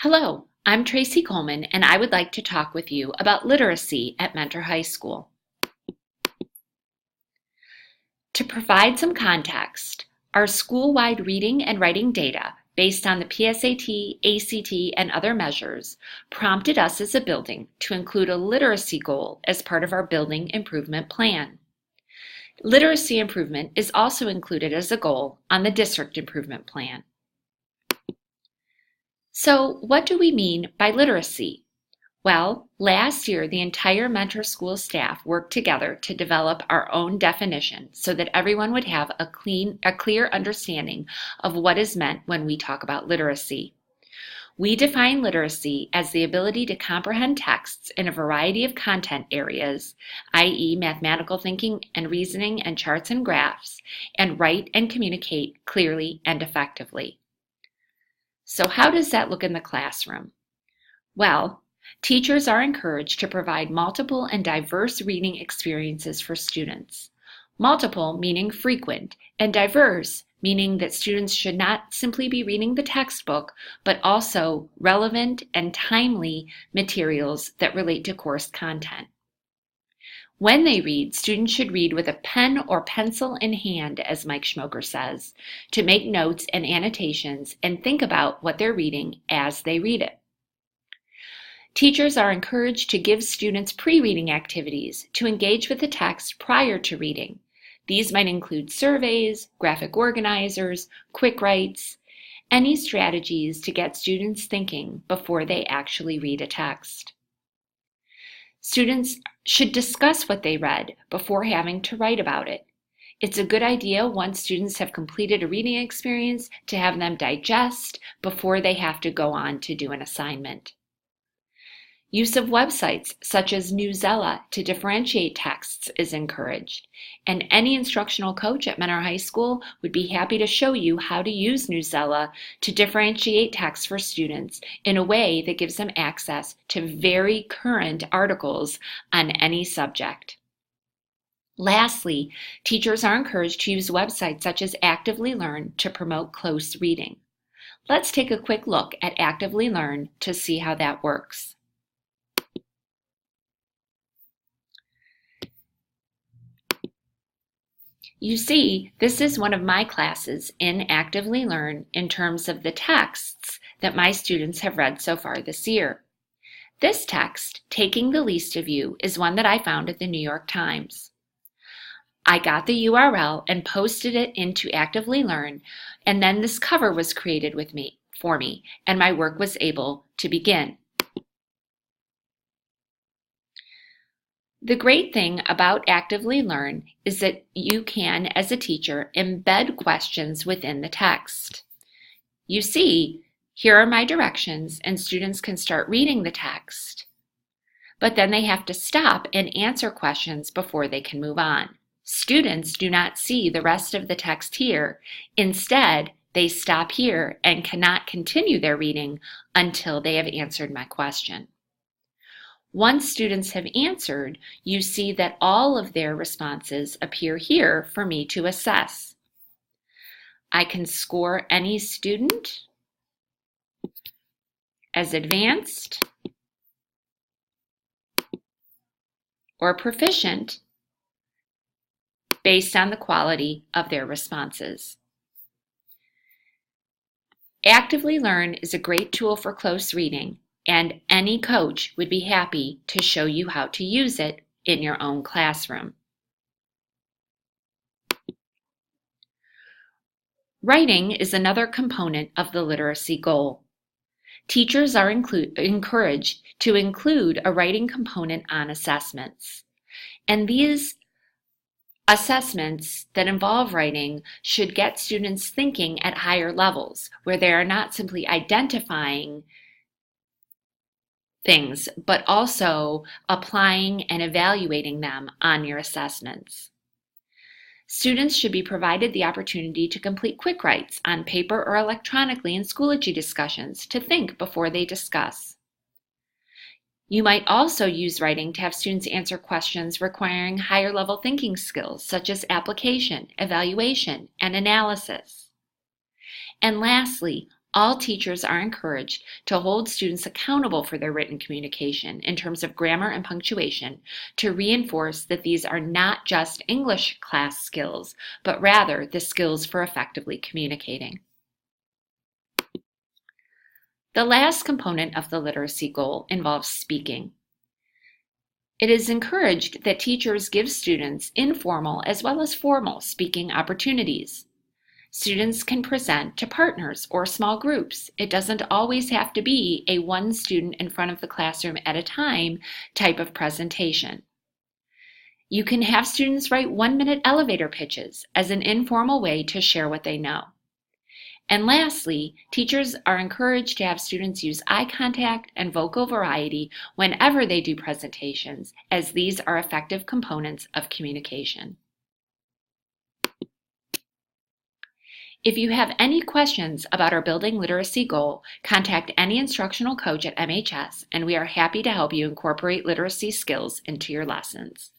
Hello, I'm Tracy Coleman, and I would like to talk with you about literacy at Mentor High School. To provide some context, our school-wide reading and writing data, based on the PSAT, ACT, and other measures, prompted us as a building to include a literacy goal as part of our building improvement plan. Literacy improvement is also included as a goal on the district improvement plan. So, what do we mean by literacy? Well, last year the entire Mentor School staff worked together to develop our own definition so that everyone would have a clear understanding of what is meant when we talk about literacy. We define literacy as the ability to comprehend texts in a variety of content areas, i.e. mathematical thinking and reasoning and charts and graphs, and write and communicate clearly and effectively. So how does that look in the classroom? Well, teachers are encouraged to provide multiple and diverse reading experiences for students. Multiple meaning frequent, and diverse meaning that students should not simply be reading the textbook, but also relevant and timely materials that relate to course content. When they read, students should read with a pen or pencil in hand, as Mike Schmoker says, to make notes and annotations and think about what they're reading as they read it. Teachers are encouraged to give students pre-reading activities to engage with the text prior to reading. These might include surveys, graphic organizers, quick writes, any strategies to get students thinking before they actually read a text. Students should discuss what they read before having to write about it. It's a good idea once students have completed a reading experience to have them digest before they have to go on to do an assignment. Use of websites such as Newsela to differentiate texts is encouraged, and any instructional coach at Mentor High School would be happy to show you how to use Newsela to differentiate texts for students in a way that gives them access to very current articles on any subject. Lastly, teachers are encouraged to use websites such as Actively Learn to promote close reading. Let's take a quick look at Actively Learn to see how that works. You see, this is one of my classes in Actively Learn in terms of the texts that my students have read so far this year. This text, Taking the Least of You, is one that I found at the New York Times. I got the URL and posted it into Actively Learn, and then this cover was created for me, and my work was able to begin. The great thing about Actively Learn is that you can, as a teacher, embed questions within the text. You see, here are my directions, and students can start reading the text, but then they have to stop and answer questions before they can move on. Students do not see the rest of the text here. Instead, they stop here and cannot continue their reading until they have answered my question. Once students have answered, you see that all of their responses appear here for me to assess. I can score any student as advanced or proficient based on the quality of their responses. Actively Learn is a great tool for close reading, and any coach would be happy to show you how to use it in your own classroom. Writing is another component of the literacy goal. Teachers are encouraged to include a writing component on assessments, and these assessments that involve writing should get students thinking at higher levels, where they are not simply identifying things, but also applying and evaluating them on your assessments. Students should be provided the opportunity to complete quick writes on paper or electronically in Schoology discussions to think before they discuss. You might also use writing to have students answer questions requiring higher level thinking skills such as application, evaluation, and analysis. And lastly, All teachers are encouraged to hold students accountable for their written communication in terms of grammar and punctuation to reinforce that these are not just English class skills, but rather the skills for effectively communicating. The last component of the literacy goal involves speaking. It is encouraged that teachers give students informal as well as formal speaking opportunities. Students can present to partners or small groups. It doesn't always have to be a one student in front of the classroom at a time type of presentation. You can have students write 1-minute elevator pitches as an informal way to share what they know. And lastly, teachers are encouraged to have students use eye contact and vocal variety whenever they do presentations, as these are effective components of communication. If you have any questions about our Building Literacy goal, contact any instructional coach at MHS, and we are happy to help you incorporate literacy skills into your lessons.